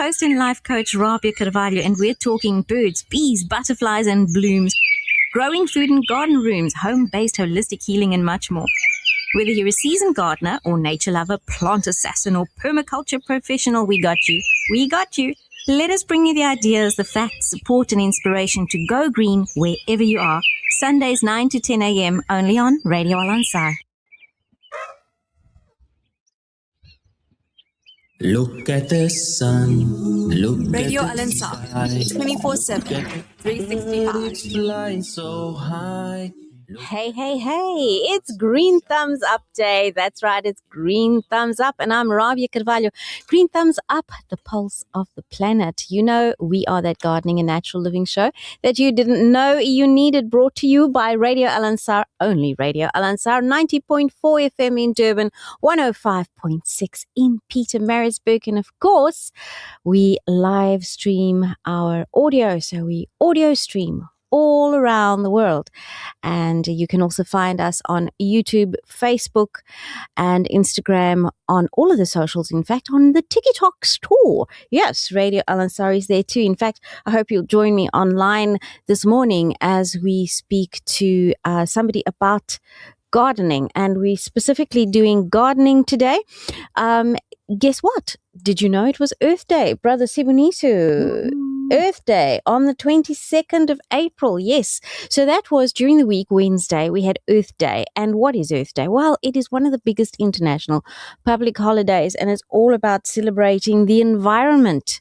host and life coach Rabia Carvalho, and we're talking birds, bees, butterflies, and blooms, growing food in garden rooms, home-based holistic healing, and much more. Whether you're a seasoned gardener or nature lover, plant assassin, or permaculture professional, we got you. We got you. Let us bring you the ideas, the facts, support, and inspiration to go green wherever you are. Sundays 9 to 10 a.m. only on Radio Al-Ansar. Look at the sun. Look Radio at the Al-Ansar, sky. 24/7, 365. It's flying so high. Hey, it's Green Thumbs Up Day. That's right, it's Green Thumbs Up, and I'm Rabia Carvalho. Green Thumbs Up, the pulse of the planet. You know, we are that gardening and natural living show that you didn't know you needed, brought to you by Radio Al-Ansar, only Radio Al-Ansar, 90.4 FM in Durban, 105.6 in Pietermaritzburg, and of course, we live stream our audio, so we audio stream all around the world. And you can also find us on YouTube, Facebook, and Instagram, on all of the socials. In fact, on the TikTok store. Yes, Radio Al-Ansar is there too. In fact, I hope you'll join me online this morning as we speak to somebody about gardening. And we're specifically doing gardening today. Guess what? Did you know it was Earth Day, Brother Sibuniso? Earth Day on the 22nd of April. Yes. So that was during the week, Wednesday, we had Earth Day. And what is Earth Day? Well, it is one of the biggest international public holidays, and it's all about celebrating the environment.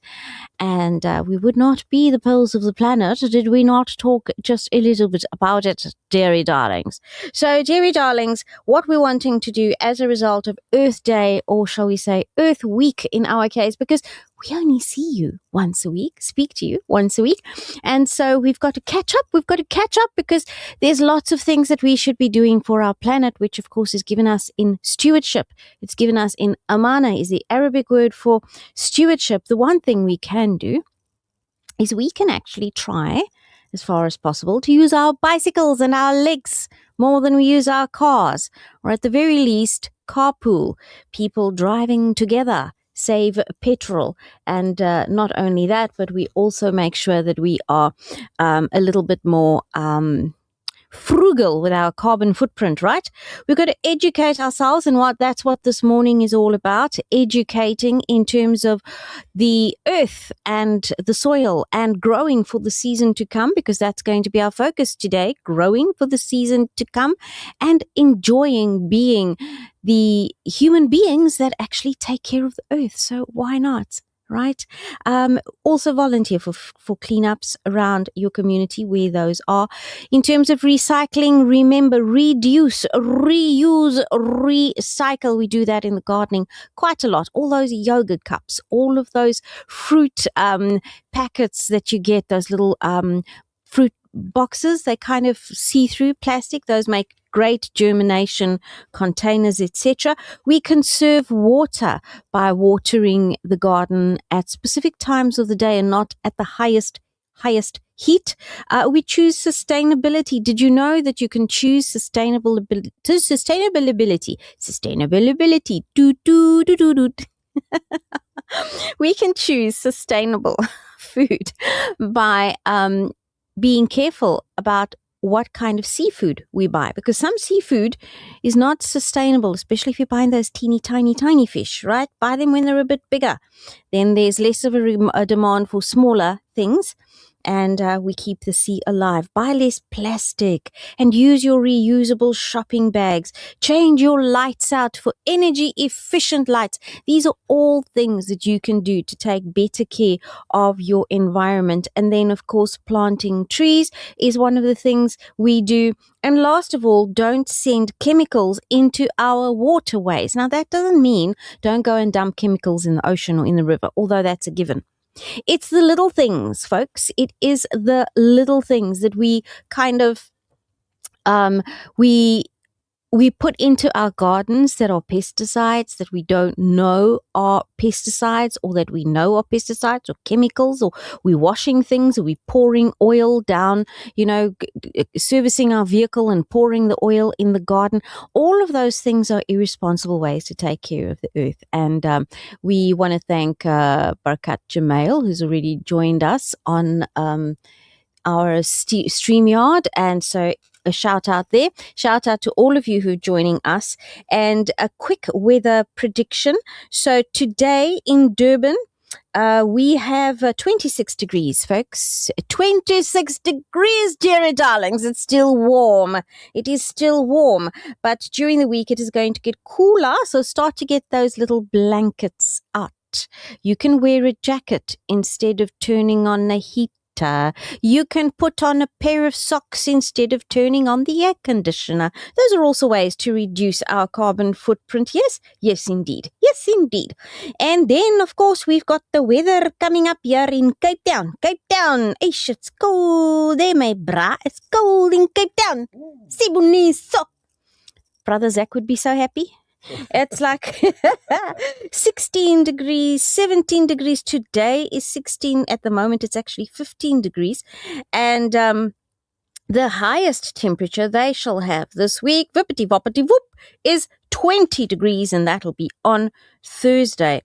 And we would not be the pulse of the planet did we not talk just a little bit about it, dearie darlings. So, dearie darlings, what we're wanting to do as a result of Earth Day, or shall we say Earth Week in our case, because we only see you once a week, speak to you once a week. And so we've got to catch up. We've got to catch up because there's lots of things that we should be doing for our planet, which of course is given us in stewardship. It's given us in amana, is the Arabic word for stewardship. The one thing we can do is we can actually try, as far as possible, to use our bicycles and our legs more than we use our cars, or at the very least, carpool, people driving together. Save petrol. And not only that, but we also make sure that we are a little bit more frugal with our carbon footprint, right? We've got to educate ourselves, and that's what this morning is all about, educating in terms of the earth and the soil and growing for the season to come, because that's going to be our focus today, growing for the season to come and enjoying being the human beings that actually take care of the earth. So why not? Right? Also volunteer for cleanups around your community where those are. In terms of recycling, remember, reduce, reuse, recycle. We do that in the gardening quite a lot. All those yogurt cups, all of those fruit packets that you get, those little fruit boxes, they kind of see-through plastic. Those make great germination containers, etc. We conserve water by watering the garden at specific times of the day and not at the highest heat. We choose sustainability. Did you know that you can choose sustainability? We can choose sustainable food by being careful about what kind of seafood we buy, because some seafood is not sustainable, especially if you're buying those teeny tiny fish, right? Buy them when they're a bit bigger. Then there's less of a demand for smaller things, and we keep the sea alive. Buy less plastic and use your reusable shopping bags. Change your lights out for energy efficient lights. These are all things that you can do to take better care of your environment. And then, of course, planting trees is one of the things we do. And last of all, don't send chemicals into our waterways. Now, that doesn't mean don't go and dump chemicals in the ocean or in the river, although that's a given. It's the little things, folks. It is the little things that we kind of, we we put into our gardens that are pesticides that we don't know are pesticides, or that we know are pesticides or chemicals, or we're washing things, or we're pouring oil down, servicing our vehicle and pouring the oil in the garden. All of those things are irresponsible ways to take care of the earth. And we want to thank Barkat Jamail, who's already joined us on our StreamYard. And so a shout out there. Shout out to all of you who are joining us. And a quick weather prediction. So today in Durban, we have 26 degrees, folks. 26 degrees, dear darlings. It's still warm. It is still warm. But during the week, it is going to get cooler. So start to get those little blankets out. You can wear a jacket instead of turning on the heater. You can put on a pair of socks instead of turning on the air conditioner. Those are also ways to reduce our carbon footprint. Yes, yes, indeed. Yes, indeed. And then, of course, we've got the weather coming up here in Cape Town. Cape Town. Eish, it's cold there, my bra. It's cold in Cape Town. Sibuniso. Brother Zach would be so happy. It's like 16 degrees, 17 degrees. Today is 16. At the moment, it's actually 15 degrees. And the highest temperature they shall have this week, whippity boppity whoop, is 20 degrees. And that'll be on Thursday.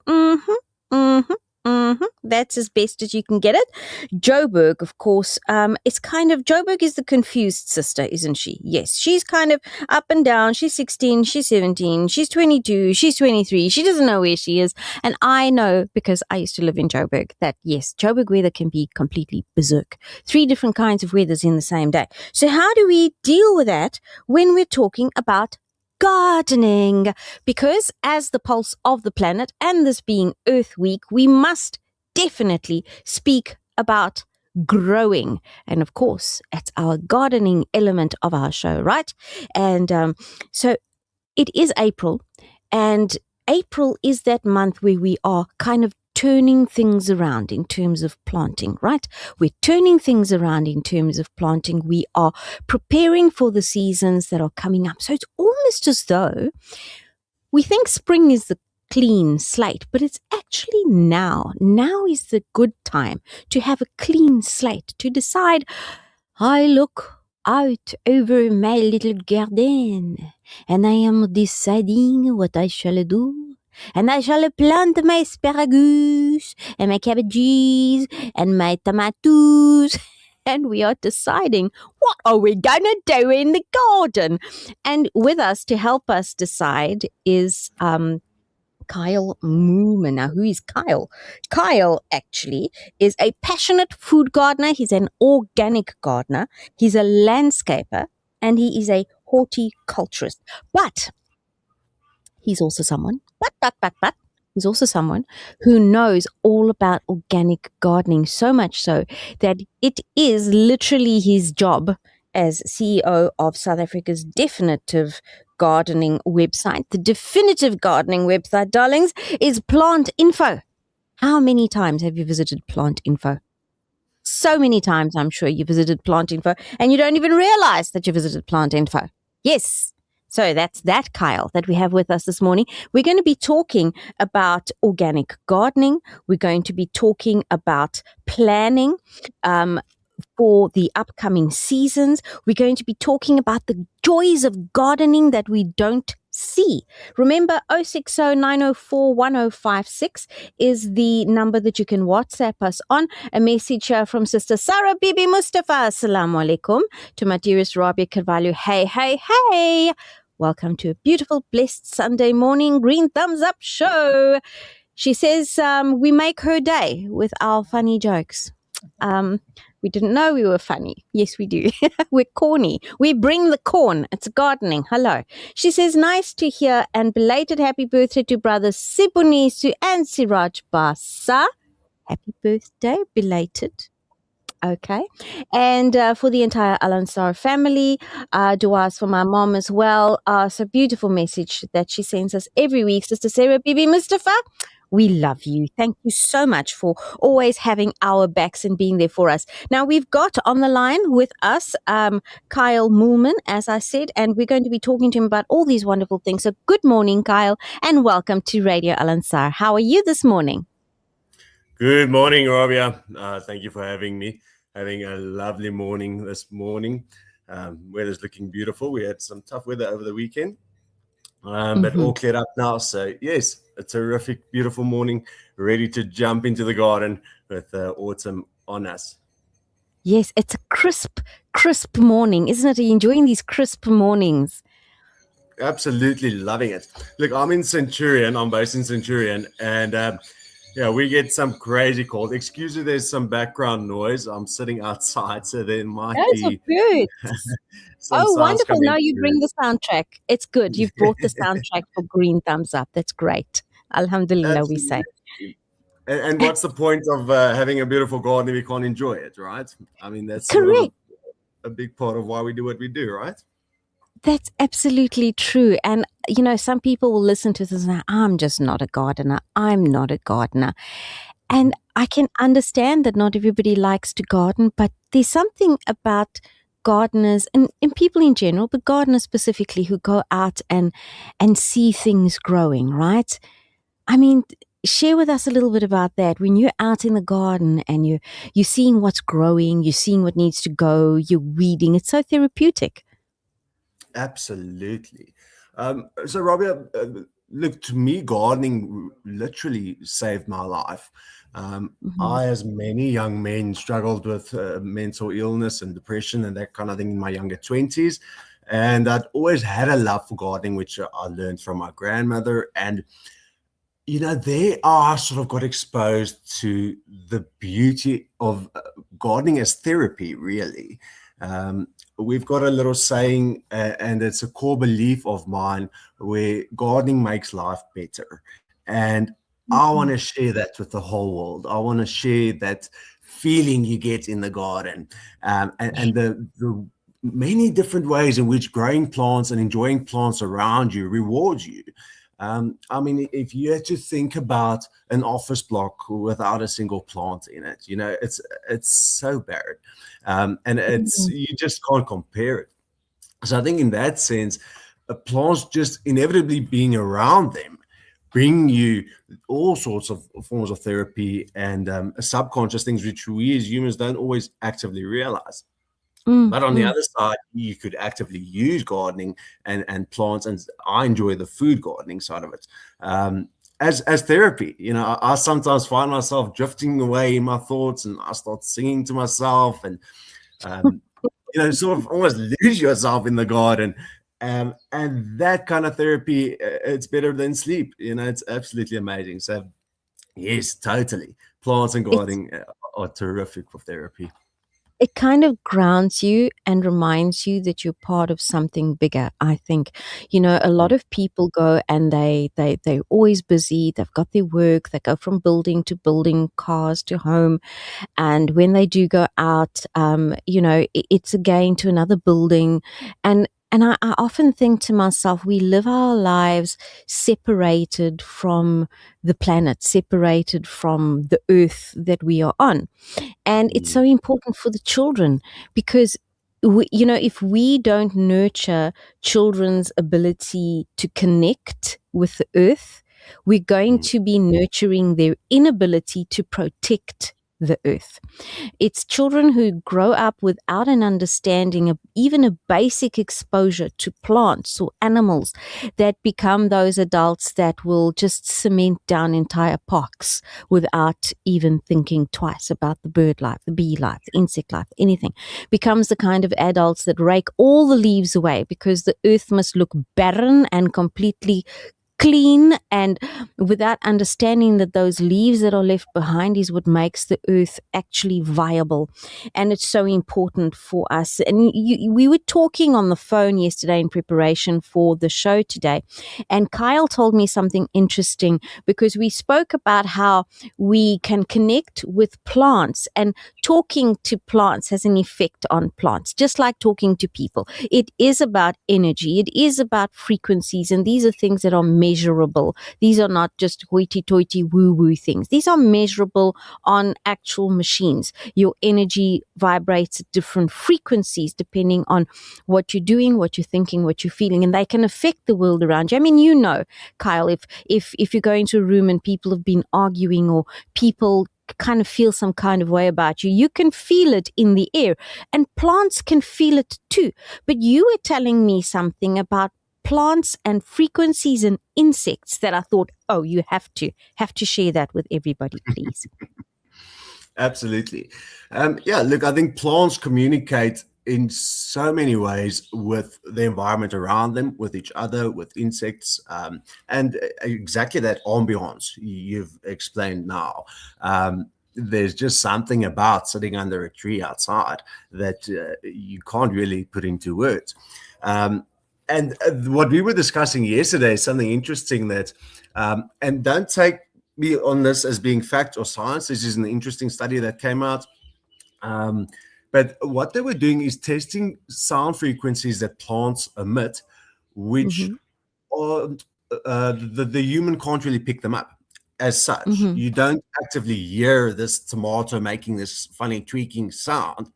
That's as best as you can get it. Joburg, of course, it's kind of, Joburg is the confused sister, isn't she? Yes, she's kind of up and down. She's 16, she's 17, she's 22, she's 23. She doesn't know where she is. And I know, because I used to live in Joburg, that yes, Joburg weather can be completely berserk. 3 different kinds of weathers in the same day. So how do we deal with that when we're talking about gardening? Because as the pulse of the planet, and this being Earth Week, we must definitely speak about growing. And of course, that's our gardening element of our show, right? And so it is April, and April is that month where we are kind of turning things around in terms of planting, right? We're turning things around in terms of planting. We are preparing for the seasons that are coming up. So it's almost as though we think spring is the clean slate, but it's actually now. Now is the good time to have a clean slate, to decide, I look out over my little garden and I am deciding what I shall do. And I shall plant my asparagus and my cabbages and my tomatoes. And we are deciding, what are we going to do in the garden? And with us to help us decide is Kyle Moomer. Now, who is Kyle? Kyle actually is a passionate food gardener. He's an organic gardener. He's a landscaper, and he is a horticulturist. But he's also someone, he's also someone who knows all about organic gardening, so much so that it is literally his job as CEO of South Africa's definitive gardening website. The definitive gardening website, darlings, is Plant Info. How many times have you visited Plant Info? So many times, I'm sure you visited Plant Info, and you don't even realize that you visited Plant Info. Yes. So that's that Kyle that we have with us this morning. We're going to be talking about organic gardening. We're going to be talking about planning for the upcoming seasons. We're going to be talking about the joys of gardening that we don't see. Remember, 060-904-1056 is the number that you can WhatsApp us on. A message from Sister Sarah Bibi Mustafa. Assalamu alaikum. To my dearest Rabia Carvalho. Hey, hey, hey. Welcome to a beautiful, blessed Sunday morning Green Thumbs Up show. She says we make her day with our funny jokes. We didn't know we were funny. Yes, we do. We're corny. We bring the corn. It's gardening. Hello. She says, nice to hear, and belated happy birthday to brothers Sibunisu and Siraj Basa. Happy birthday, belated. Okay. And for the entire Al Ansar family, duas for my mom as well. It's a beautiful message that she sends us every week. Sister Sarah Bibi Mustafa, We love you. Thank you so much for always having our backs and being there for us. Now, we've got on the line with us Kyle Moolman, as I said, and we're going to be talking to him about all these wonderful things. So good morning, Kyle, and welcome to Radio Al Ansar. How are you this morning? Good morning, Rabia. Thank you for having me. Having a lovely morning this morning. Weather's looking beautiful. We had some tough weather over the weekend. But all cleared up now. So, yes, a terrific, beautiful morning, ready to jump into the garden with autumn on us. Yes, it's a crisp morning, isn't it? Are you enjoying these crisp mornings? Absolutely loving it. Look, I'm in Centurion. I'm based in Centurion. And, we get some crazy calls. Excuse me, there's some background noise. I'm sitting outside, so there might be... Good. Oh, wonderful. Now you bring through. the soundtrack. It's good. You've brought the soundtrack for Green Thumbs Up. That's great. Alhamdulillah, Absolutely. we say. And what's the point of having a beautiful garden if you can't enjoy it, right? I mean, that's correct. Sort of a big part of why we do what we do, right? That's absolutely true. And, some people will listen to this and say, I'm just not a gardener. I'm not a gardener. And I can understand that not everybody likes to garden, but there's something about gardeners and people in general, but gardeners specifically, who go out and see things growing, right? I mean, share with us a little bit about that. When you're out in the garden and you're seeing what's growing, you're seeing what needs to go, you're weeding. It's so therapeutic. Absolutely. So, Rabia, look, to me, gardening literally saved my life. I, as many young men, struggled with mental illness and depression and that kind of thing in my younger 20s. And I'd always had a love for gardening, which I learned from my grandmother. And, there I sort of got exposed to the beauty of gardening as therapy, really. We've got a little saying, and it's a core belief of mine, where gardening makes life better. And I want to share that with the whole world. I want to share that feeling you get in the garden, and the many different ways in which growing plants and enjoying plants around you rewards you. I mean, if you had to think about an office block without a single plant in it, it's so barren, and you just can't compare it. So I think in that sense, plants just inevitably being around them bring you all sorts of forms of therapy and subconscious things which we as humans don't always actively realize. But on the other side, you could actively use gardening and plants, and I enjoy the food gardening side of it as therapy. I sometimes find myself drifting away in my thoughts, and I start singing to myself, and sort of almost lose yourself in the garden. And that kind of therapy, it's better than sleep. It's absolutely amazing. So, yes, totally. Plants and gardening are terrific for therapy. It kind of grounds you and reminds you that you're part of something bigger, I think. A lot of people go and they're always busy. They've got their work. They go from building to building, cars to home. And when they do go out, it's again to another building. And I often think to myself, we live our lives separated from the planet, separated from the earth that we are on. And it's so important for the children because, if we don't nurture children's ability to connect with the earth, we're going to be nurturing their inability to protect the earth. It's children who grow up without an understanding of even a basic exposure to plants or animals that become those adults that will just cement down entire parks without even thinking twice about the bird life, the bee life, the insect life, anything. Becomes the kind of adults that rake all the leaves away because the earth must look barren and completely clean, and without understanding that those leaves that are left behind is what makes the earth actually viable. And it's so important for us. And we were talking on the phone yesterday in preparation for the show today, and Kyle told me something interesting because we spoke about how we can connect with plants, and talking to plants has an effect on plants, just like talking to people. It is about energy. It is about frequencies, and these are things that are measured measurable. These are not just hoity-toity woo-woo things. These are measurable on actual machines. Your energy vibrates at different frequencies depending on what you're doing, what you're thinking, what you're feeling, and they can affect the world around you. I mean, you know, Kyle, if you go into a room and people have been arguing, or people kind of feel some kind of way about you, you can feel it in the air, and plants can feel it too. But you were telling me something about plants and frequencies and insects that I thought, oh, you have to share that with everybody, please. Absolutely. Yeah, look, I think plants communicate in so many ways with the environment around them, with each other, with insects, and exactly that ambiance you've explained now. There's just something about sitting under a tree outside that you can't really put into words. And what we were discussing yesterday is something interesting that, and don't take me on this as being fact or science. This is an interesting study that came out. But what they were doing is testing sound frequencies that plants emit, which are, the human can't really pick them up as such. You don't actively hear this tomato making this funny tweaking sound,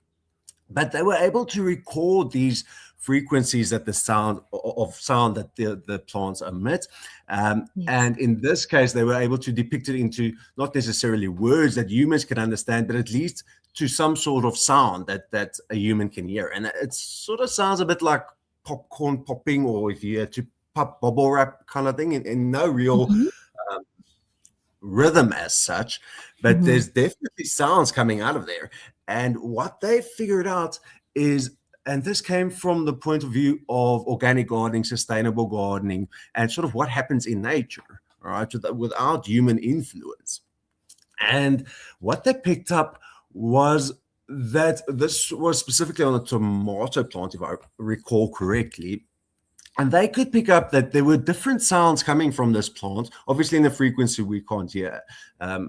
but they were able to record these frequencies that the sound that the plants emit. And in this case, they were able to depict it into not necessarily words that humans can understand, but at least to some sort of sound that a human can hear. And it sort of sounds a bit like popcorn popping, or if you had to pop bubble wrap kind of thing, in no real rhythm as such, but there's definitely sounds coming out of there. And what they figured out is, and this came from the point of view of organic gardening, sustainable gardening, and sort of what happens in nature, right, without human influence. And what they picked up was that this was specifically on a tomato plant, if I recall correctly. And they could pick up that there were different sounds coming from this plant, obviously in the frequency we can't hear,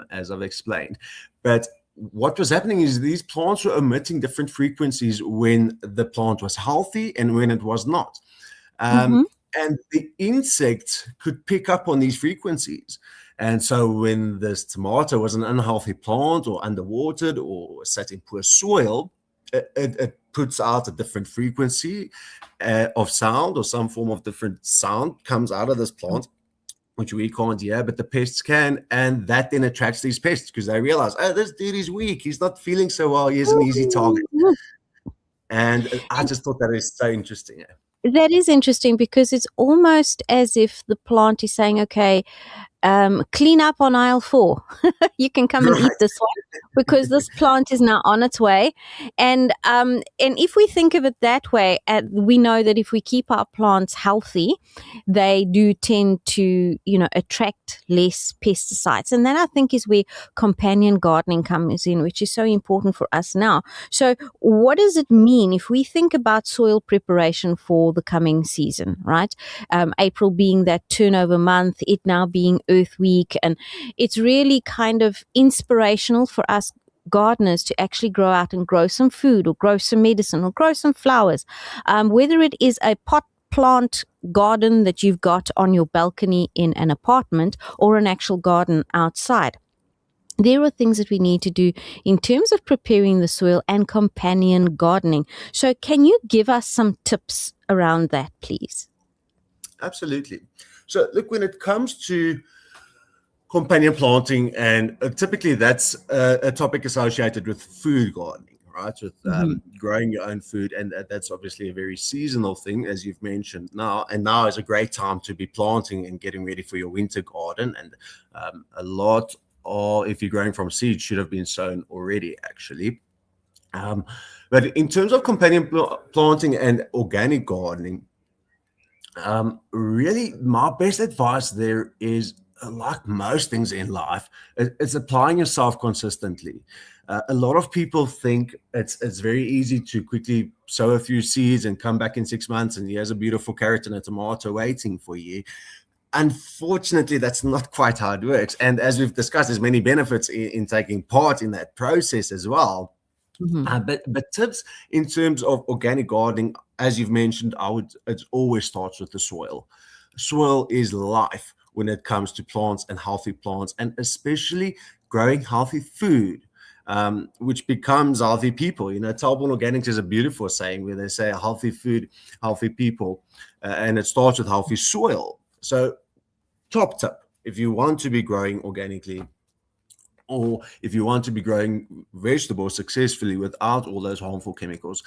as I've explained. But what was happening is these plants were emitting different frequencies when the plant was healthy and when it was not. And the insects could pick up on these frequencies. And so when this tomato was an unhealthy plant, or underwatered, or sat in poor soil, it puts out a different frequency of sound, or some form of different sound comes out of this plant, which we can't hear, but the pests can. And that then attracts these pests because they realize, oh, this dude is weak. He's not feeling so well. He's an easy target. And I just thought that is so interesting. That is interesting, because it's almost as if the plant is saying, okay, clean up on aisle 4. You can come and eat this one, because this plant is now on its way. And if we think of it that way, we know that if we keep our plants healthy, they do tend to, attract less pesticides. And that, I think, is where companion gardening comes in, which is so important for us now. So what does it mean if we think about soil preparation for the coming season, right? April being that turnover month, it now being Earth Week, and it's really kind of inspirational for us gardeners to actually grow out and grow some food, or grow some medicine, or grow some flowers, whether it is a pot plant garden that you've got on your balcony in an apartment, or an actual garden outside. There are things that we need to do in terms of preparing the soil and companion gardening. So can you give us some tips around that, please? Absolutely. So look, when it comes to companion planting, and typically that's a topic associated with food gardening, right? With growing your own food, and that's obviously a very seasonal thing, as you've mentioned now. And now is a great time to be planting and getting ready for your winter garden. And a lot, or if you're growing from seed, should have been sown already, actually. But in terms of companion planting and organic gardening, really my best advice there is, like most things in life, it's applying yourself consistently. A lot of people think it's very easy to quickly sow a few seeds and come back in 6 months and here's a beautiful carrot and a tomato waiting for you. Unfortunately, that's not quite how it works. And as we've discussed, there's many benefits in taking part in that process as well. But tips in terms of organic gardening, as you've mentioned, it always starts with the soil. Soil is life. when it comes to plants and healthy plants, and especially growing healthy food, which becomes healthy people. Talborn Organics is a beautiful saying where they say healthy food, healthy people, and it starts with healthy soil. So, top tip, if you want to be growing organically, or if you want to be growing vegetables successfully without all those harmful chemicals,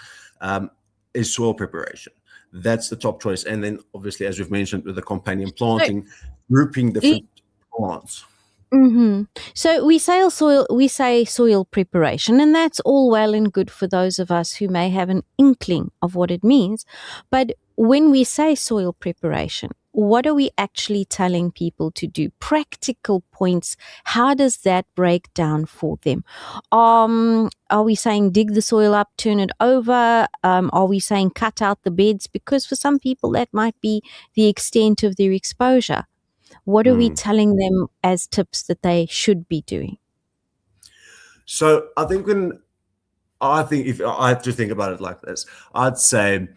is soil preparation. That's the top choice. And then, obviously, as we've mentioned, with the companion planting, grouping different plants. Mm-hmm. So we say soil preparation, and that's all well and good for those of us who may have an inkling of what it means. But when we say soil preparation, what are we actually telling people to do? Practical points. How does that break down for them? Are we saying dig the soil up, turn it over? Are we saying cut out the beds? Because for some people that might be the extent of their exposure. What are we telling them as tips that they should be doing? So I think if I have to think about it like this, I'd say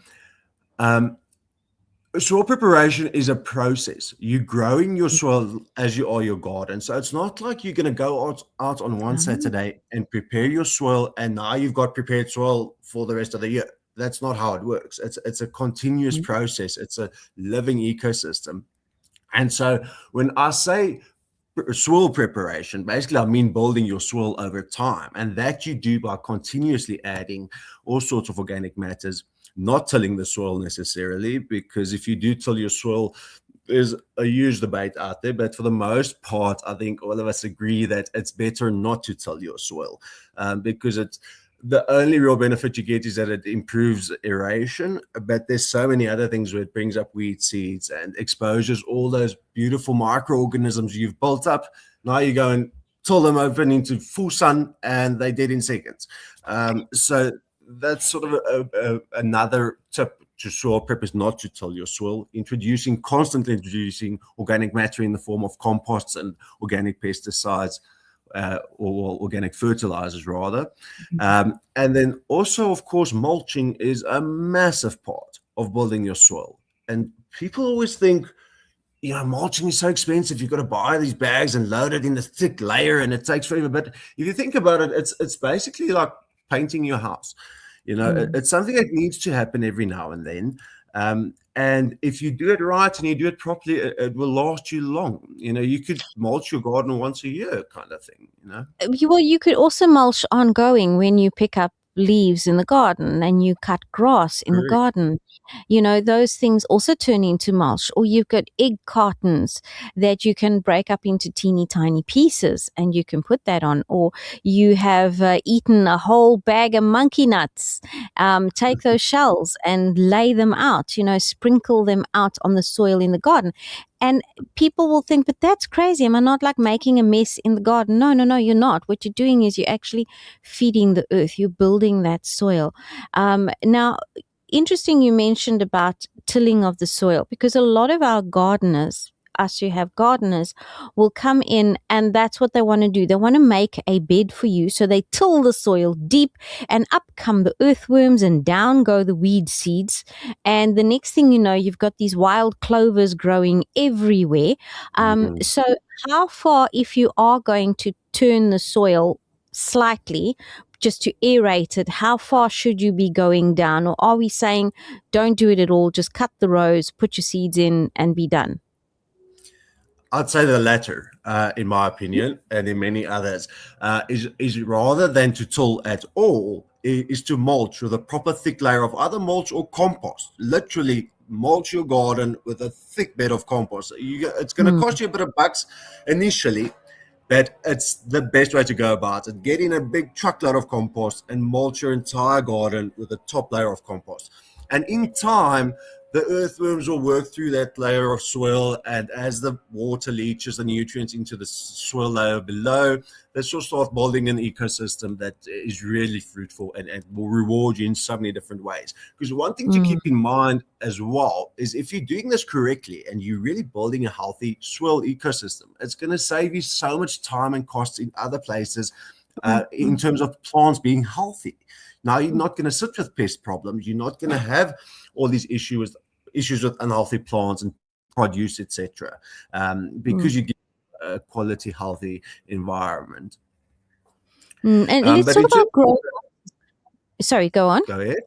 soil preparation is a process. You're growing your soil as you are your garden. So it's not like you're going to go out on one Saturday and prepare your soil, and now you've got prepared soil for the rest of the year. That's not how it works. It's a continuous process. It's a living ecosystem. And so when I say soil preparation, basically I mean building your soil over time, and that you do by continuously adding all sorts of organic matters, not tilling the soil necessarily, because if you do till your soil, there's a huge debate out there, but for the most part, I think all of us agree that it's better not to till your soil, because it's the only real benefit you get is that it improves aeration, but there's so many other things where it brings up weed seeds and exposes all those beautiful microorganisms you've built up. Now you go and till them open into full sun and they dead in seconds. So that's sort of another tip to soil prep, is not to till your soil, constantly introducing organic matter in the form of composts and organic pesticides, or organic fertilizers rather. And then also, of course, mulching is a massive part of building your soil. And people always think, mulching is so expensive. You've got to buy these bags and load it in a thick layer and it takes forever. But if you think about it, it's basically like painting your house. It's something that needs to happen every now and then. And if you do it right and you do it properly, it will last you long. You could mulch your garden once a year kind of thing, Well, you could also mulch ongoing when you pick up leaves in the garden and you cut grass in the garden. Those things also turn into mulch. Or you've got egg cartons that you can break up into teeny tiny pieces and you can put that on. Or you have eaten a whole bag of monkey nuts. Take those shells and lay them out, sprinkle them out on the soil in the garden. And people will think, but that's crazy. Am I not like making a mess in the garden? No, you're not. What you're doing is you're actually feeding the earth. You're building that soil. Now, interesting you mentioned about tilling of the soil, because a lot of our gardeners, us who have gardeners, will come in and that's what they want to do. They want to make a bed for you. So they till the soil deep and up come the earthworms and down go the weed seeds. And the next thing you know, you've got these wild clovers growing everywhere. So how far, if you are going to turn the soil slightly just to aerate it, how far should you be going down? Or are we saying don't do it at all, just cut the rows, put your seeds in and be done? I'd say the latter, in my opinion, and in many others, is rather than to till at all, is to mulch with a proper thick layer of either mulch or compost. Literally mulch your garden with a thick bed of compost. It's going to cost you a bit of bucks initially, but it's the best way to go about it. Get in a big truckload of compost and mulch your entire garden with a top layer of compost. And in time, the earthworms will work through that layer of soil, and as the water leaches the nutrients into the soil layer below, this will start building an ecosystem that is really fruitful and will reward you in so many different ways. Because one thing to keep in mind as well is if you're doing this correctly and you're really building a healthy soil ecosystem, it's going to save you so much time and costs in other places in terms of plants being healthy. Now, you're not going to sit with pest problems. You're not going to have all these issues with unhealthy plants and produce, etc. Because you get a quality, healthy environment. And let's But talk in terms about grow. Sorry, go on. go ahead.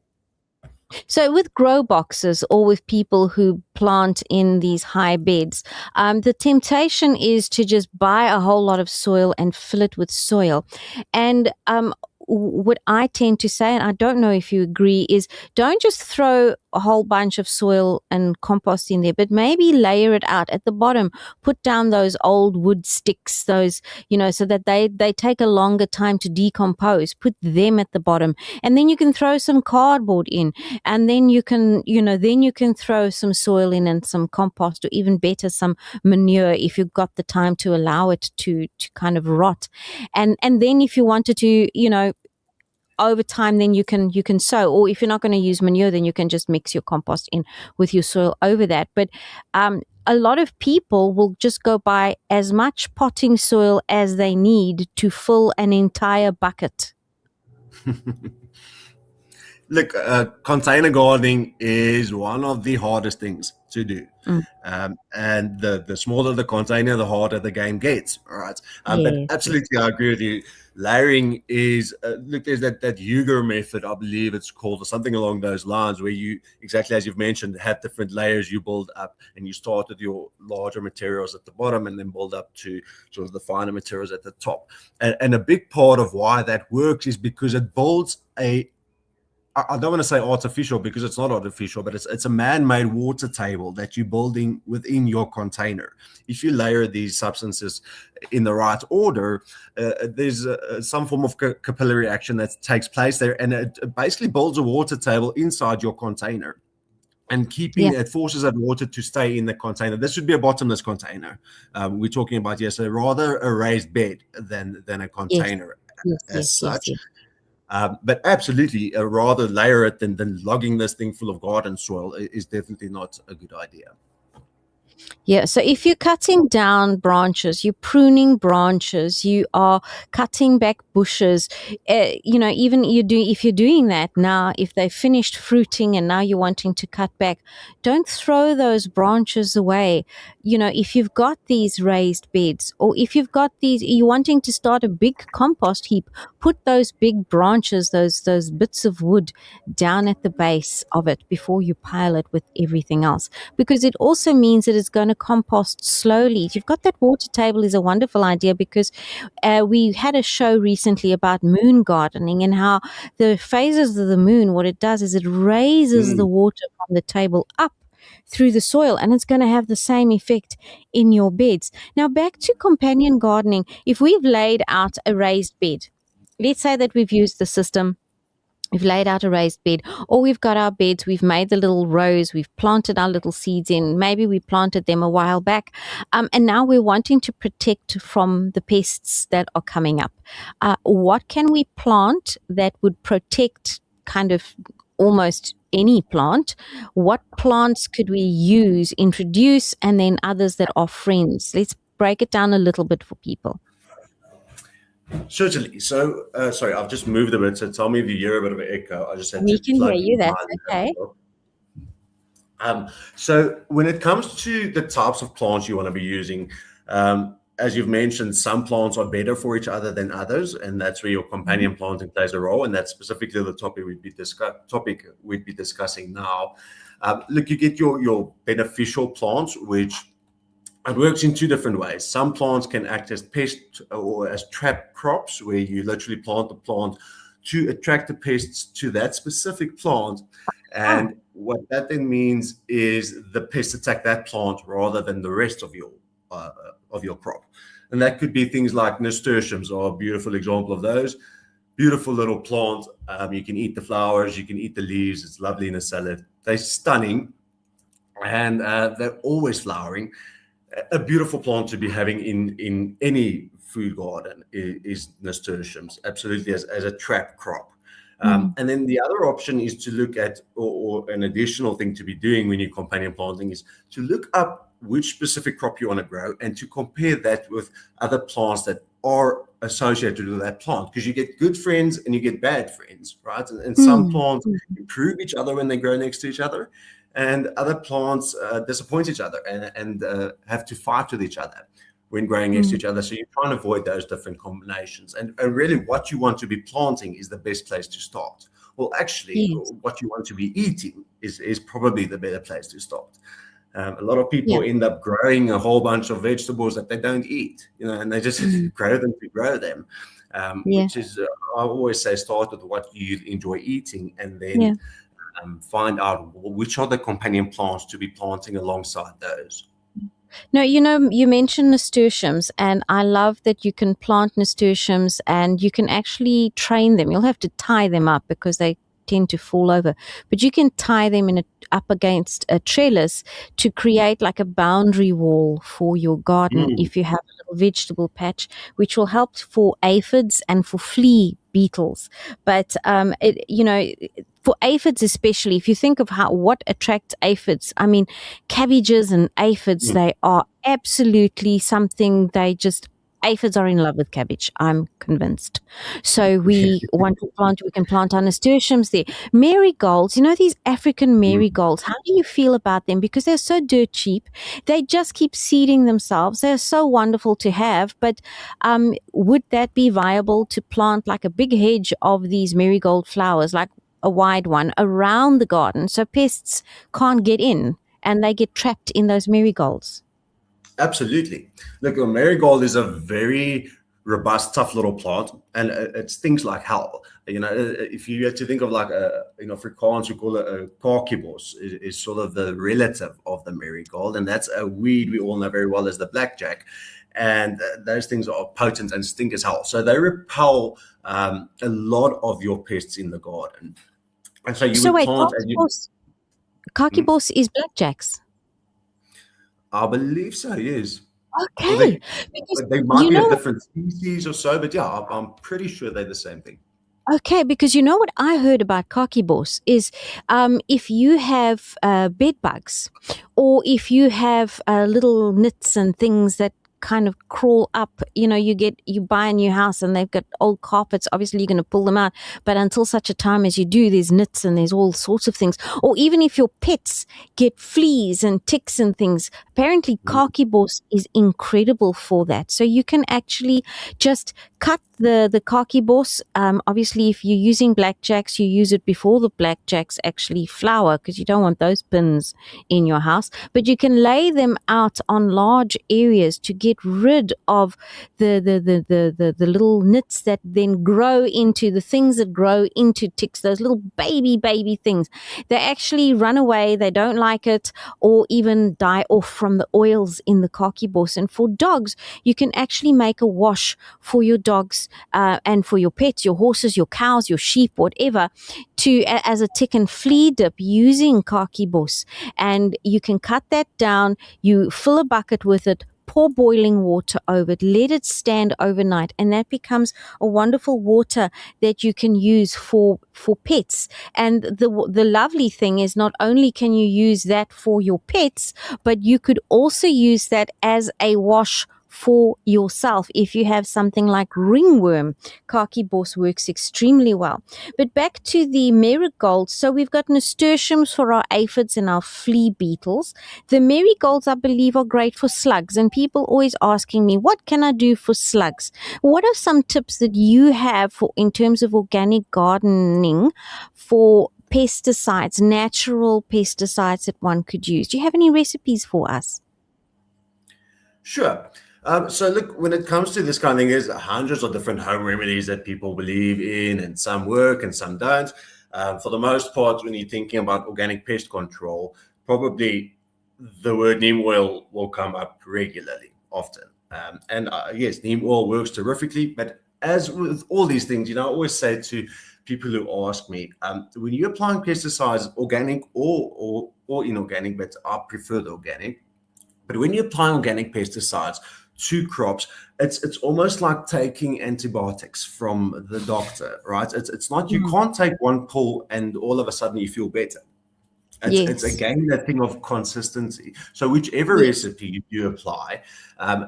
So with grow boxes or with people who plant in these high beds, the temptation is to just buy a whole lot of soil and fill it with soil. And what I tend to say, and I don't know if you agree, is don't just throw a whole bunch of soil and compost in there, but maybe layer it out at the bottom. Put down those old wood sticks, those, so that they take a longer time to decompose. Put them at the bottom. And then you can throw some cardboard in. And then you can, throw some soil in and some compost, or even better, some manure if you've got the time to allow it to kind of rot. And then if you wanted to, over time, then you can sow, or if you're not going to use manure, then you can just mix your compost in with your soil over that. But a lot of people will just go buy as much potting soil as they need to fill an entire bucket. Look, container gardening is one of the hardest things to do. And the smaller the container, the harder the game gets. All right. But absolutely, I agree with you. Layering is, there's that Huger method, I believe it's called, or something along those lines, where you, exactly as you've mentioned, have different layers you build up, and you start with your larger materials at the bottom and then build up to sort of the finer materials at the top. And a big part of why that works is because it builds I don't want to say artificial, because it's not artificial, but it's a man-made water table that you're building within your container. If you layer these substances in the right order, there's some form of capillary action that takes place there, and it basically builds a water table inside your container. And it forces that water to stay in the container. This should be a bottomless container. We're talking about, so rather a raised bed than a container as such. But absolutely, rather layer it than logging this thing full of garden soil is definitely not a good idea. Yeah, so if you're cutting down branches, you're pruning branches, you are cutting back bushes, even if you're doing that now, if they finished fruiting and now you're wanting to cut back, don't throw those branches away. If you've got these raised beds, or if you're wanting to start a big compost heap, put those big branches, those bits of wood down at the base of it before you pile it with everything else, because it also means that it's going to compost slowly. If you've got that water table, is a wonderful idea, because we had a show recently about moon gardening and how the phases of the moon, what it does is it raises the water from the table up through the soil, and it's going to have the same effect in your beds. Now, back to companion gardening. If we've laid out a raised bed, let's say that we've used the system, we've laid out a raised bed, or we've got our beds, we've made the little rows, we've planted our little seeds in, maybe we planted them a while back, and now we're wanting to protect from the pests that are coming up. What can we plant that would protect kind of almost any plant? What plants could we introduce, and then others that are friends? Let's break it down a little bit for people. Certainly. So, sorry, I've just moved a bit, so tell me if you hear a bit of an echo. I just had We to can plug hear you, in that's okay. So when it comes to the types of plants you want to be using, as you've mentioned, some plants are better for each other than others, and that's where your companion planting plays a role, and that's specifically the topic we'd be discussing now. Look, you get your beneficial plants, which it works in two different ways. Some plants can act as pest or as trap crops, where you literally plant the plant to attract the pests to that specific plant. And what that then means is the pests attack that plant rather than the rest of your crop. And that could be things like nasturtiums are a beautiful example of those. Beautiful little plant. You can eat the flowers, you can eat the leaves. It's lovely in a salad. They're stunning, and they're always flowering. A beautiful plant to be having in any food garden is nasturtiums, absolutely, as a trap crop. And then the other option is to look at, or an additional thing to be doing when you're companion planting, is to look up which specific crop you want to grow and to compare that with other plants that are associated with that plant, because you get good friends and you get bad friends, right? And some plants improve each other when they grow next to each other, and other plants disappoint each other and have to fight with each other when growing next to each other. So you try and avoid those different combinations. And really what you want to be planting is the best place to start. Well, actually, Yes. what you want to be eating is probably the better place to start. A lot of people end up growing a whole bunch of vegetables that they don't eat, and they just grow them to grow them, which is, I always say, start with what you enjoy eating, and then find out which are the companion plants to be planting alongside those. No, you mentioned nasturtiums, and I love that you can plant nasturtiums and you can actually train them. You'll have to tie them up because they tend to fall over, but you can tie them up against a trellis to create like a boundary wall for your garden if you have a little vegetable patch, which will help for aphids and for flea beetles. But for aphids especially, if you think of what attracts aphids, I mean, cabbages and aphids, they are absolutely something. Aphids are in love with cabbage, I'm convinced. So we can plant our nasturtiums there. Marigolds, these African marigolds, how do you feel about them? Because they're so dirt cheap. They just keep seeding themselves. They're so wonderful to have, but would that be viable to plant like a big hedge of these marigold flowers, like a wide one around the garden, so pests can't get in and they get trapped in those marigolds? Absolutely. Look, a marigold is a very robust, tough little plant, and it stinks like hell. If you had to think of like Afrikaans, we call it a kakibos, is sort of the relative of the marigold, and that's a weed we all know very well as the blackjack. And those things are potent and stink as hell. So they repel a lot of your pests in the garden. And so you would plant. Kakibos is blackjacks. I believe so, yes. Okay. They might be a different species or so, but yeah, I'm pretty sure they're the same thing. Okay, because you know what I heard about kakibos is if you have bed bugs, or if you have little nits and things that kind of crawl up, you buy a new house and they've got old carpets, obviously you're going to pull them out, but until such a time as you do, there's nits and there's all sorts of things. Or even if your pets get fleas and ticks and things, apparently kakibos is incredible for that. So you can actually just cut the kakibos. Obviously if you're using blackjacks, you use it before the blackjacks actually flower, because you don't want those pins in your house, but you can lay them out on large areas to get rid of the little nits that then grow into the things that grow into ticks, those little baby things. They actually run away, they don't like it, or even die off from the oils in the kakibos. And for dogs, you can actually make a wash for your dogs and for your pets, your horses, your cows, your sheep, whatever, as a tick and flea dip using kakibos. And you can cut that down, you fill a bucket with it, pour boiling water over it, let it stand overnight, and that becomes a wonderful water that you can use for pets. And the lovely thing is, not only can you use that for your pets, but you could also use that as a wash for yourself. If you have something like ringworm, kakibos works extremely well. But back to the marigolds. So we've got nasturtiums for our aphids and our flea beetles. The marigolds, I believe, are great for slugs. And people always asking me, what can I do for slugs? What are some tips that you have in terms of organic gardening for pesticides, natural pesticides that one could use? Do you have any recipes for us? Sure. So look, when it comes to this kind of thing, there's hundreds of different home remedies that people believe in, and some work and some don't. For the most part, when you're thinking about organic pest control, probably the word neem oil will come up regularly, often. Yes, neem oil works terrifically, but as with all these things, I always say to people who ask me, when you're applying pesticides, organic or inorganic, but I prefer the organic, but when you apply organic pesticides to crops, it's almost like taking antibiotics from the doctor, right? It's not, you can't take one pill and all of a sudden you feel better. It's again that thing of consistency. So whichever recipe you apply,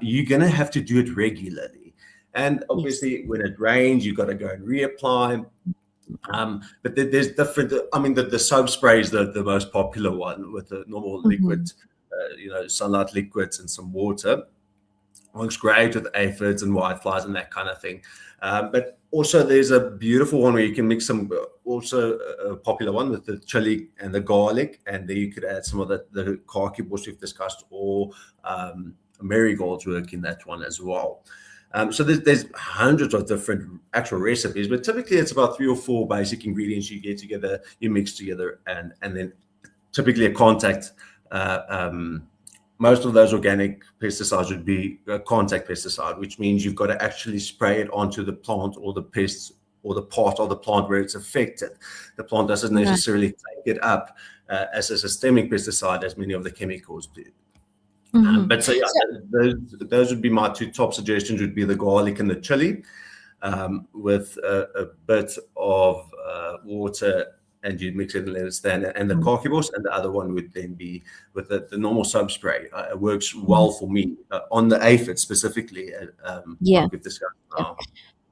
you're going to have to do it regularly. And obviously when it rains, you've got to go and reapply. But there's different. I mean, the soap spray is the most popular one with the normal liquid, sunlight liquids and some water. Works great with aphids and whiteflies and that kind of thing. But also there's a beautiful one where you can mix some, also a popular one with the chili and the garlic, and then you could add some of the khaki bush we've discussed, or marigolds work in that one as well. So there's hundreds of different actual recipes, but typically it's about 3 or 4 basic ingredients you get together, you mix together, and then typically a contact. Most of those organic pesticides would be a contact pesticide, which means you've got to actually spray it onto the plant or the pests or the part of the plant where it's affected. The plant doesn't necessarily take it up as a systemic pesticide, as many of the chemicals do. But so, those would be my 2 top suggestions, would be the garlic and the chili, with a bit of water, and you mix it and let it stand, and the khaki bush, and the other one would then be with the normal soap spray. It works well for me on the aphids specifically. Like we've discussed now.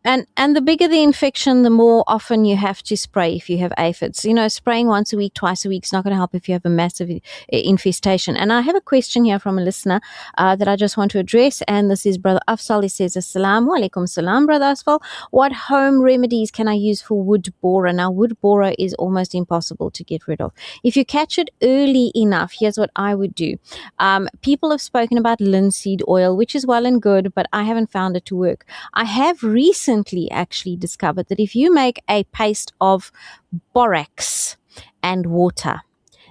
And the bigger the infection, the more often you have to spray if you have aphids. Spraying once a week, twice a week is not going to help if you have a massive infestation. And I have a question here from a listener that I just want to address. And this is Brother Afzal. He says, Assalamu alaikum salam, Brother Afzal. What home remedies can I use for wood borer? Now, wood borer is almost impossible to get rid of. If you catch it early enough, here's what I would do. People have spoken about linseed oil, which is well and good, but I haven't found it to work. I have recently actually discovered that if you make a paste of borax and water,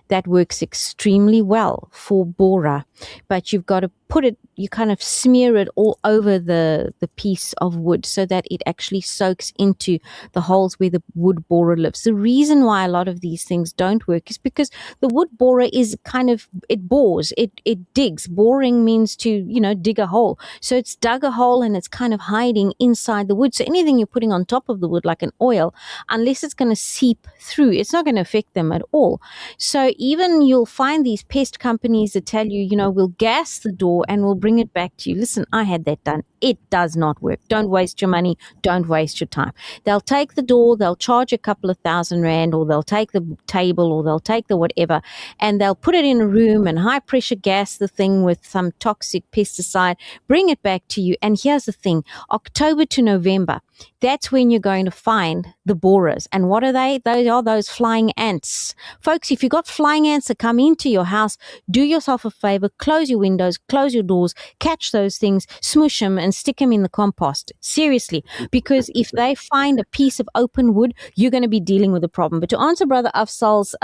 that works extremely well for borer, but you've got to put it, you kind of smear it all over the piece of wood so that it actually soaks into the holes where the wood borer lives. The reason why a lot of these things don't work is because the wood borer is kind of, it bores, it digs. Boring means to, dig a hole. So it's dug a hole and it's kind of hiding inside the wood. So anything you're putting on top of the wood, like an oil, unless it's going to seep through, it's not going to affect them at all. So even you'll find these pest companies that tell you, we'll gas the door and we'll bring it back to you. Listen, I had that done. It does not work. Don't waste your money. Don't waste your time. They'll take the door, they'll charge a couple of $1,000, or they'll take the table, or they'll take the whatever, and they'll put it in a room and high pressure gas the thing with some toxic pesticide, bring it back to you. And here's the thing, October to November, that's when you're going to find the borers. And what are they? Those are those flying ants. Folks, if you've got flying ants that come into your house, do yourself a favor, close your windows, close your doors, catch those things, smush them and stick them in the compost. Seriously, because if they find a piece of open wood, you're going to be dealing with a problem. But to answer Brother Afzal's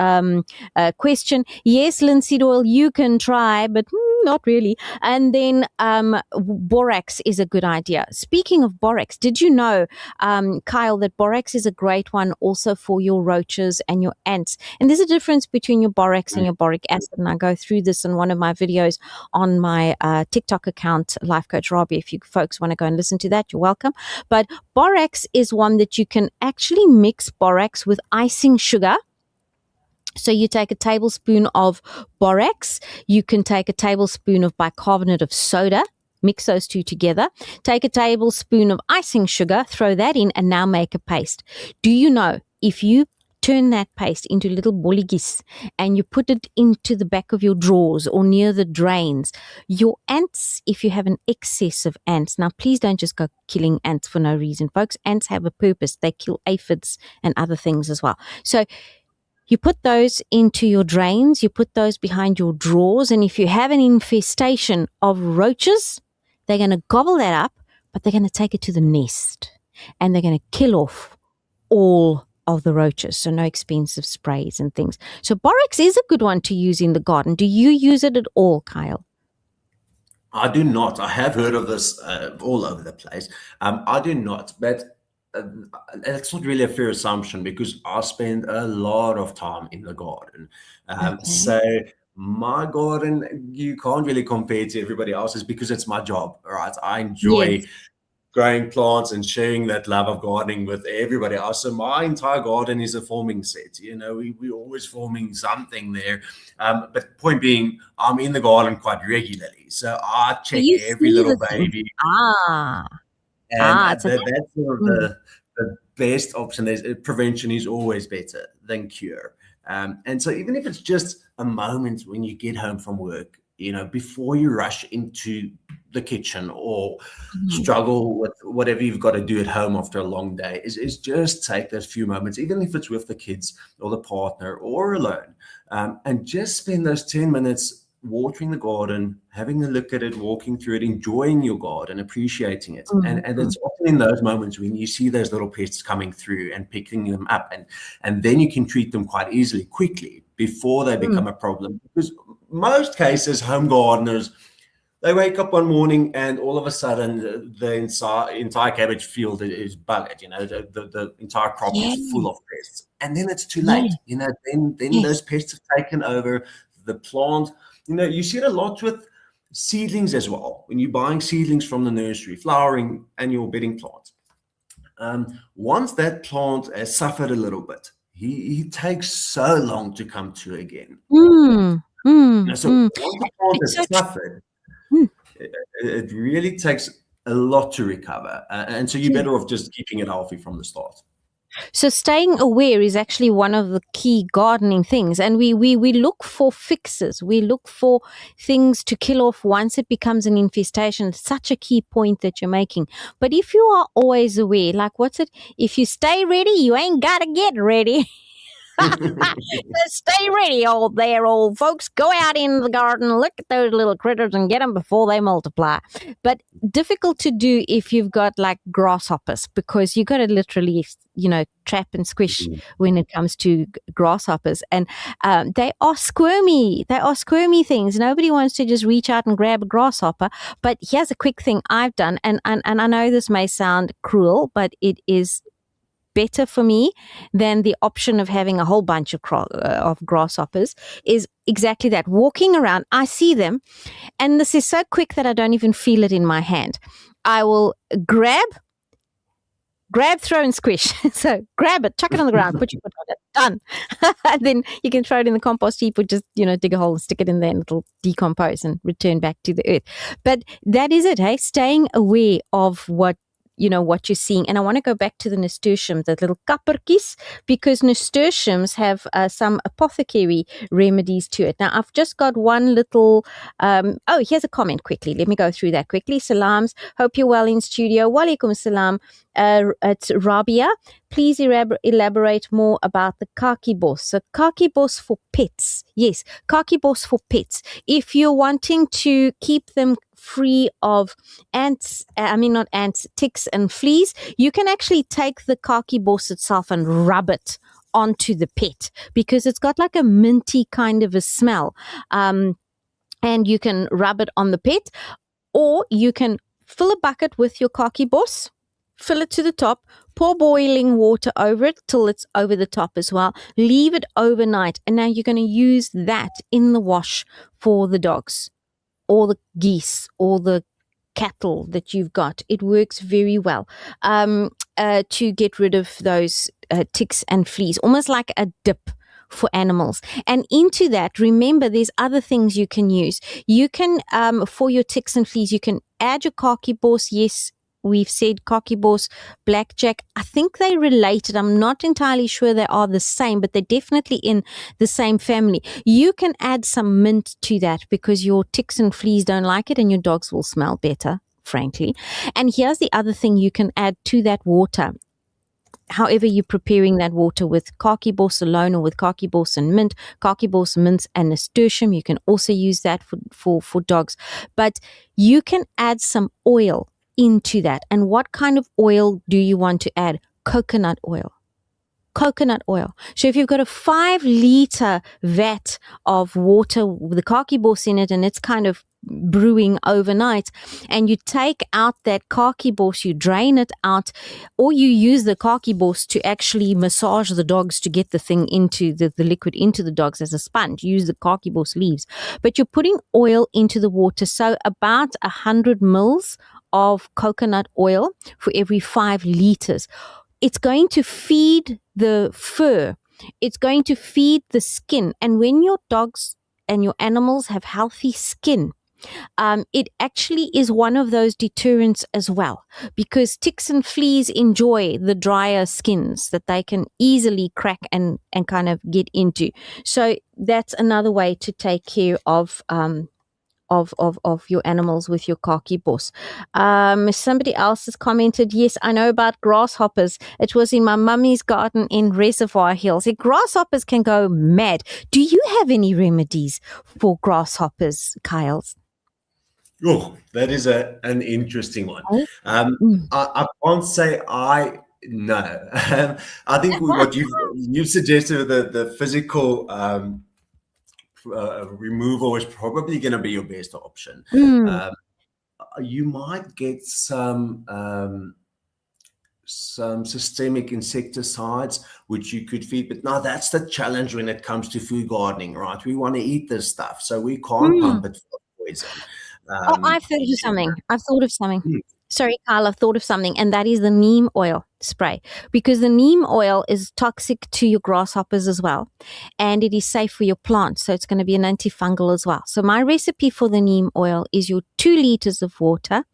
question, yes, linseed oil, you can try, but not really. And then borax is a good idea. Speaking of borax, did you know, Kyle, that borax is a great one also for your roaches and your ants? And there's a difference between your borax and your boric acid. And I go through this in one of my videos on my TikTok account, Life Coach Rabia. If you folks want to go and listen to that, you're welcome. But borax is one that you can actually mix borax with icing sugar. So you take a tablespoon of borax, you can take a tablespoon of bicarbonate of soda, mix those two together, take a tablespoon of icing sugar, throw that in, and now make a paste. Do you know, if you turn that paste into little bolligis and you put it into the back of your drawers or near the drains, your ants, if you have an excess of ants, now please don't just go killing ants for no reason, folks. Ants have a purpose. They kill aphids and other things as well. So you put those into your drains, you put those behind your drawers, and if you have an infestation of roaches, they're going to gobble that up, but they're going to take it to the nest, and they're going to kill off all of the roaches, so no expensive sprays and things. So borax is a good one to use in the garden. Do you use it at all, Kyle? I do not. I have heard of this all over the place. I do not, but it's not really a fair assumption because I spend a lot of time in the garden. So my garden, you can't really compare to everybody else's because it's my job, right? I enjoy growing plants and sharing that love of gardening with everybody else. So my entire garden is a forming set. We're always forming something there. But point being, I'm in the garden quite regularly. So I check every little baby. And that's sort of best option. Prevention is always better than cure. And so even if it's just a moment when you get home from work, before you rush into the kitchen or struggle with whatever you've got to do at home after a long day, is just take those few moments, even if it's with the kids or the partner or alone, and just spend those 10 minutes watering the garden, having a look at it, walking through it, enjoying your garden, appreciating it. And it's often in those moments when you see those little pests coming through and picking them up, and then you can treat them quite easily, quickly, before they become a problem. Because most cases, home gardeners, they wake up one morning and all of a sudden the entire cabbage field is bugged. The entire crop is full of pests, and then it's too late. Then those pests have taken over the plant. You see it a lot with seedlings as well. When you're buying seedlings from the nursery, flowering annual bedding plants, once that plant has suffered a little bit, he takes so long to come to again. So once the plant has suffered, it really takes a lot to recover. And so you're better off just keeping it healthy from the start. So staying aware is actually one of the key gardening things. And we look for fixes. We look for things to kill off once it becomes an infestation. It's such a key point that you're making. But if you are always aware, like if you stay ready, you ain't got to get ready. Stay ready, old folks. Go out in the garden, look at those little critters and get them before they multiply. But difficult to do if you've got like grasshoppers, because you got to literally, trap and squish when it comes to grasshoppers. And they are squirmy. They are squirmy things. Nobody wants to just reach out and grab a grasshopper. But here's a quick thing I've done. And I know this may sound cruel, but it is better for me than the option of having a whole bunch of grasshoppers, is exactly that. Walking around, I see them, and this is so quick that I don't even feel it in my hand. I will grab, throw, and squish. So grab it, chuck it on the ground, put your foot on it, done. And then you can throw it in the compost heap, or just, dig a hole and stick it in there and it'll decompose and return back to the earth. But that is it, hey? Staying aware of what you're seeing. And I want to go back to the nasturtiums, the little kappertjies, because nasturtiums have some apothecary remedies to it. Now, I've just got one little, here's a comment quickly. Let me go through that quickly. Salams. Hope you're well in studio. Walaikum salam. It's Rabia. Please elaborate more about the kakibos. So kakibos for pets. Yes, kakibos for pets. If you're wanting to keep them free of ticks and fleas, you can actually take the kakibos itself and rub it onto the pet, because it's got like a minty kind of a smell. And you can rub it on the pet, or you can fill a bucket with your kakibos, fill it to the top, pour boiling water over it till it's over the top as well. Leave it overnight. And now you're going to use that in the wash for the dogs or the geese or the cattle that you've got. It works very well to get rid of those ticks and fleas, almost like a dip for animals. And into that, remember, there's other things you can use. You can, for your ticks and fleas, you can add your kakibos. Yes, we've said kakibos, blackjack. I think they're related. I'm not entirely sure they are the same, but they're definitely in the same family. You can add some mint to that, because your ticks and fleas don't like it and your dogs will smell better, frankly. And here's the other thing you can add to that water. However you're preparing that water, with kakibos alone or with kakibos and mint, kakibos, mints, and nasturtium. You can also use that for dogs. But you can add some oil into that. And what kind of oil do you want to add? Coconut oil. Coconut oil. So if you've got a 5-liter vat of water with the kakibos in it, and it's kind of brewing overnight, and you take out that kakibos, you drain it out, or you use the kakibos to actually massage the dogs to get the thing into the liquid into the dogs as a sponge. Use the kakibos leaves, but you're putting oil into the water. So about 100 mils of coconut oil for every 5 liters. It's going to feed the fur. It's going to feed the skin. And when your dogs and your animals have healthy skin, it actually is one of those deterrents as well, because ticks and fleas enjoy the drier skins that they can easily crack and kind of get into. So that's another way to take care of your animals with your khaki boss. Somebody else has commented, yes, I know about grasshoppers. It was in my mummy's garden in Reservoir Hills. Grasshoppers can go mad. Do you have any remedies for grasshoppers, Kyles? Oh, that is an interesting one. Oh. Mm. I can't say I know. I think what you've suggested, the physical removal is probably going to be your best option. You might get some systemic insecticides which you could feed, but now that's the challenge when it comes to food gardening, right? We want to eat this stuff, so we can't pump it for poison. I've thought of something. Sorry, Kyle, I've thought of something, and that is the neem oil spray, because the neem oil is toxic to your grasshoppers as well, and it is safe for your plants, so it's going to be an antifungal as well. So my recipe for the neem oil is your 2 liters of water,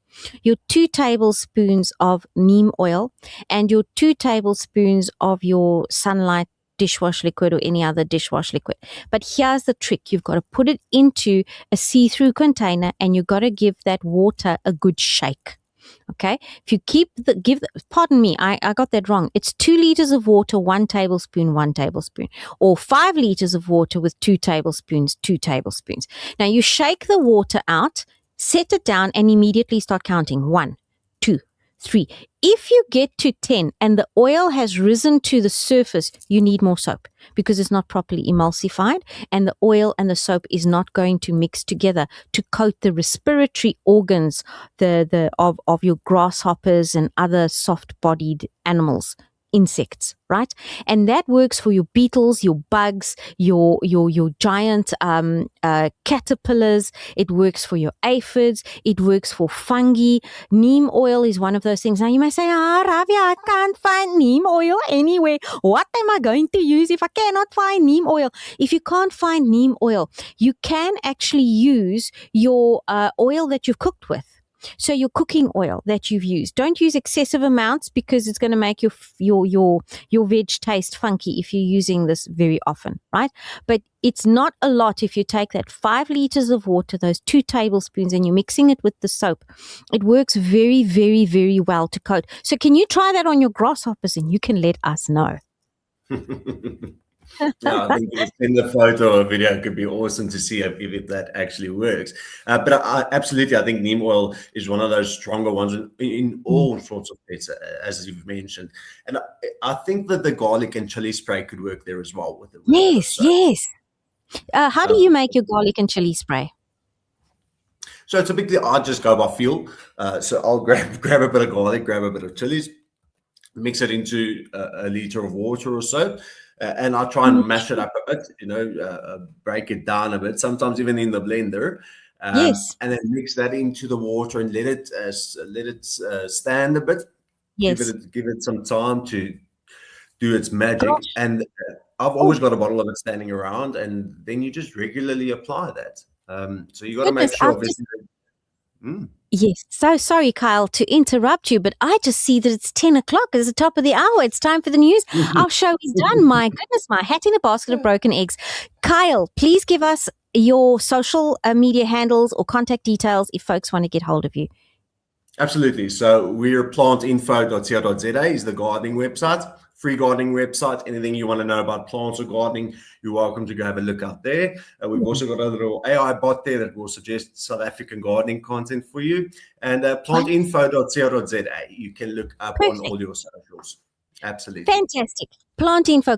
your 2 tablespoons of neem oil, and your 2 tablespoons of your Sunlight dishwash liquid or any other dishwash liquid. But here's the trick. You've got to put it into a see-through container, and you've got to give that water a good shake. Okay, if you pardon me, I got that wrong. It's 2 liters of water, 1 tablespoon, or 5 liters of water with 2 tablespoons, 2 tablespoons. Now you shake the water out, set it down, and immediately start counting. 1, 2, 3. If you get to 10 and the oil has risen to the surface, you need more soap, because it's not properly emulsified, and the oil and the soap is not going to mix together to coat the respiratory organs of your grasshoppers and other soft-bodied animals, insects, right? And that works for your beetles, your bugs, your giant caterpillars. It works for your aphids. It works for fungi. Neem oil is one of those things. Now you may say, Rabia, I can't find neem oil anywhere. What am I going to use if I cannot find neem oil? If you can't find neem oil, you can actually use your oil that you've cooked with. So your cooking oil that you've used, don't use excessive amounts, because it's going to make your veg taste funky if you're using this very often, right? But it's not a lot. If you take that 5 liters of water, those 2 tablespoons, and you're mixing it with the soap, it works very, very, very well to coat. So can you try that on your grasshoppers, and you can let us know? Yeah, I think in the photo or video, it could be awesome to see if that actually works. But I think neem oil is one of those stronger ones in all sorts of pets, as you've mentioned. And I think that the garlic and chili spray could work there as well. Yes. How do you make your garlic and chili spray? So typically, I just go by feel. So I'll grab a bit of garlic, grab a bit of chilies, mix it into a liter of water or so. And I try and mash it up a bit, break it down a bit, sometimes even in the blender. Yes. And then mix that into the water and let it stand a bit. Yes. Give it some time to do its magic. And I've always got a bottle of it standing around, and then you just regularly apply that. So you got to make sure. Yes. So sorry, Kyle, to interrupt you, but I just see that it's 10 o'clock. It's the top of the hour. It's time for the news. Our show is done. My goodness, my hat in a basket of broken eggs. Kyle, please give us your social media handles or contact details if folks want to get hold of you. Absolutely. So we're plantinfo.co.za is the gardening website. Free gardening website. Anything you want to know about plants or gardening, you're welcome to go have a look out there. We've also got a little AI bot there that will suggest South African gardening content for you. And plantinfo.co.za, you can look up on all your socials. Absolutely. Fantastic. Plant Info.